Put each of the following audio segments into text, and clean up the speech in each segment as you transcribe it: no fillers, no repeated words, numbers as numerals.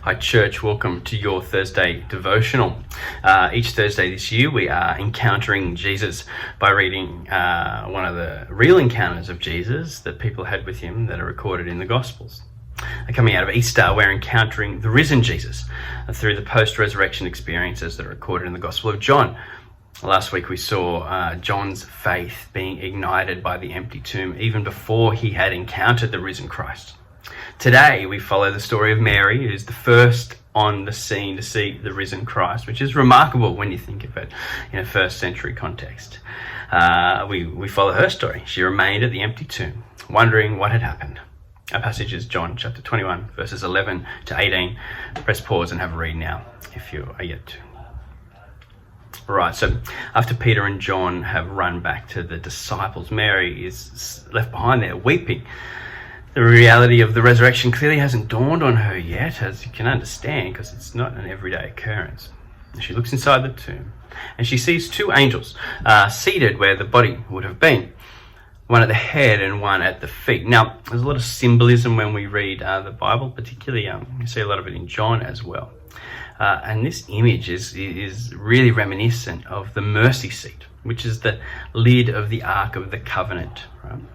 Hi church, welcome to your Thursday devotional. Each Thursday this year we are encountering Jesus by reading one of the real encounters of Jesus that people had with him that are recorded in the Gospels. Coming out of Easter, we're encountering the risen Jesus through the post-resurrection experiences that are recorded in the Gospel of John. Last week we saw John's faith being ignited by the empty tomb even before he had encountered the risen Christ. Today we follow the story of Mary, who's the first on the scene to see the risen Christ, which is remarkable when you think of it in a first century context. We follow her story. She remained at the empty tomb, wondering what had happened. Our passage is John chapter 21, verses 11 to 18. Press pause and have a read now, if you are yet to. Right, so after Peter and John have run back to the disciples, Mary is left behind there weeping. The reality of the resurrection clearly hasn't dawned on her yet, as you can understand, because it's not an everyday occurrence. She looks inside the tomb and she sees two angels seated where the body would have been, one at the head and one at the feet. Now, there's a lot of symbolism when we read the Bible, particularly you see a lot of it in John as well. And this image is really reminiscent of the mercy seat, which is the lid of the Ark of the Covenant,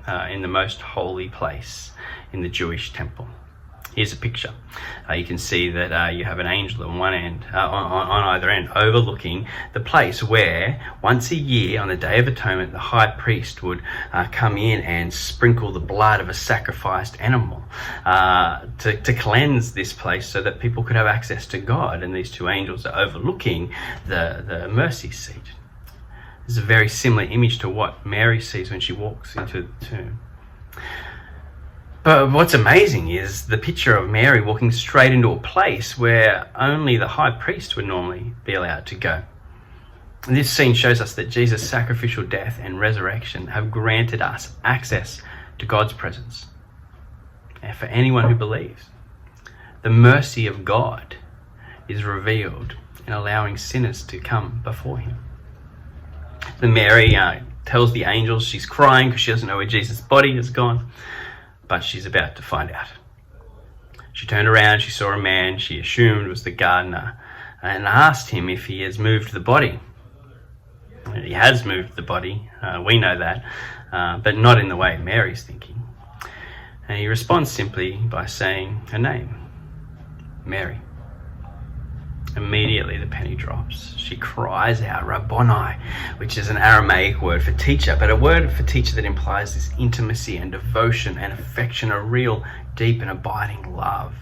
right? In the most holy place in the Jewish temple. Here's a picture. You can see that you have an angel on one end, on either end, overlooking the place where once a year on the Day of Atonement, the high priest would come in and sprinkle the blood of a sacrificed animal to cleanse this place so that people could have access to God. And these two angels are overlooking the mercy seat. This is a very similar image to what Mary sees when she walks into the tomb. But what's amazing is the picture of Mary walking straight into a place where only the high priest would normally be allowed to go. And this scene shows us that Jesus' sacrificial death and resurrection have granted us access to God's presence. And for anyone who believes, the mercy of God is revealed in allowing sinners to come before him. Then Mary tells the angels she's crying because she doesn't know where Jesus' body has gone. But she's about to find out. She turned around, she saw a man she assumed was the gardener and asked him if he has moved the body. He has moved the body, we know that, but not in the way Mary's thinking. And he responds simply by saying her name, Mary. Immediately the penny drops. She cries out, Rabboni, which is an Aramaic word for teacher, but a word for teacher that implies this intimacy and devotion and affection, a real deep and abiding love.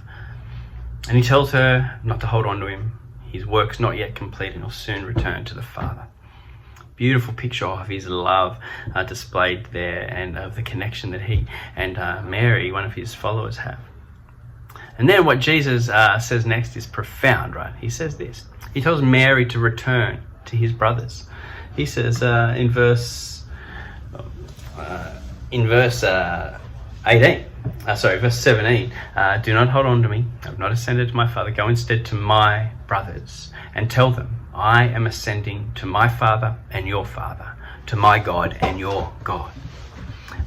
And he tells her not to hold on to him. His work's not yet complete and he'll soon return to the Father. Beautiful picture of his love displayed there and of the connection that he and Mary, one of his followers, have. And then what Jesus says next is profound, right? He says this. He tells Mary to return to his brothers. He says in verse 17, do not hold on to me. I have not ascended to my Father. Go instead to my brothers and tell them, I am ascending to my Father and your Father, to my God and your God.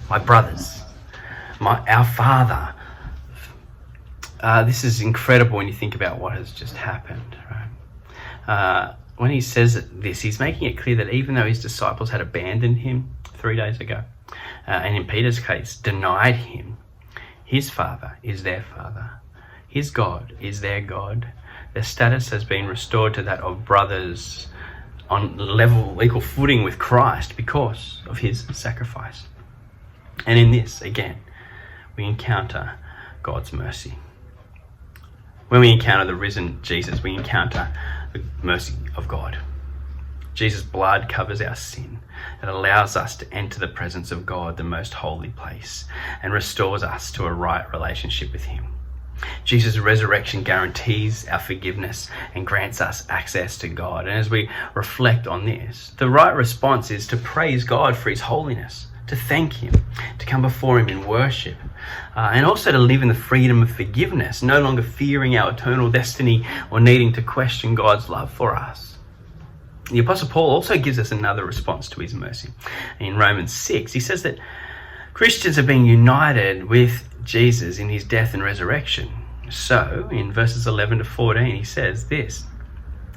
My brothers, our Father. This is incredible when you think about what has just happened, right? When he says this, he's making it clear that even though his disciples had abandoned him 3 days ago, and in Peter's case, denied him, his Father is their Father. His God is their God. Their status has been restored to that of brothers on level, equal footing with Christ because of his sacrifice. And in this, again, we encounter God's mercy. When we encounter the risen Jesus, we encounter the mercy of God. Jesus' blood covers our sin. It allows us to enter the presence of God, the most holy place, and restores us to a right relationship with him. Jesus' resurrection guarantees our forgiveness and grants us access to God. And as we reflect on this, the right response is to praise God for his holiness, to thank him, to come before him in worship, and also to live in the freedom of forgiveness, no longer fearing our eternal destiny or needing to question God's love for us. The Apostle Paul also gives us another response to his mercy. In Romans 6, he says that Christians are being united with Jesus in his death and resurrection. So, in verses 11 to 14, he says this: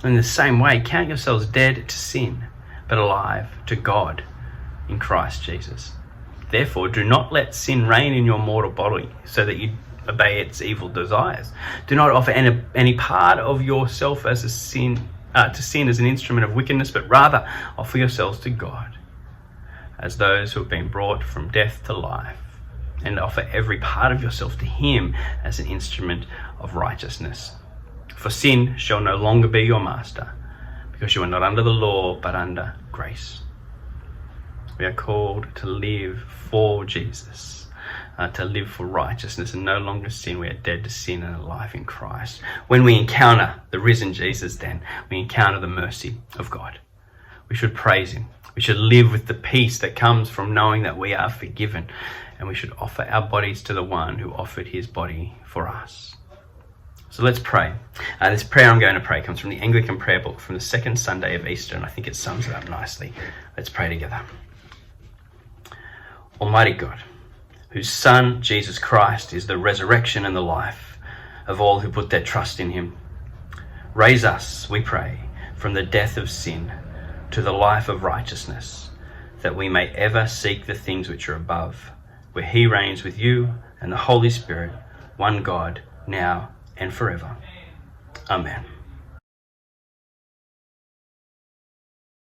"In the same way, count yourselves dead to sin, but alive to God in Christ Jesus. Therefore, do not let sin reign in your mortal body, so that you obey its evil desires. Do not offer any part of yourself as to sin as an instrument of wickedness, but rather offer yourselves to God as those who have been brought from death to life, and offer every part of yourself to Him as an instrument of righteousness. For sin shall no longer be your master, because you are not under the law, but under grace." We are called to live for Jesus, to live for righteousness and no longer sin. We are dead to sin and alive in Christ. When we encounter the risen Jesus, then we encounter the mercy of God. We should praise Him. We should live with the peace that comes from knowing that we are forgiven, and we should offer our bodies to the one who offered his body for us. So let's pray. This prayer I'm going to pray comes from the Anglican prayer book from the second Sunday of Easter, and I think it sums it up nicely. Let's pray together. Almighty God, whose Son, Jesus Christ, is the resurrection and the life of all who put their trust in Him, raise us, we pray, from the death of sin to the life of righteousness, that we may ever seek the things which are above, where He reigns with you and the Holy Spirit, one God, now and forever. Amen.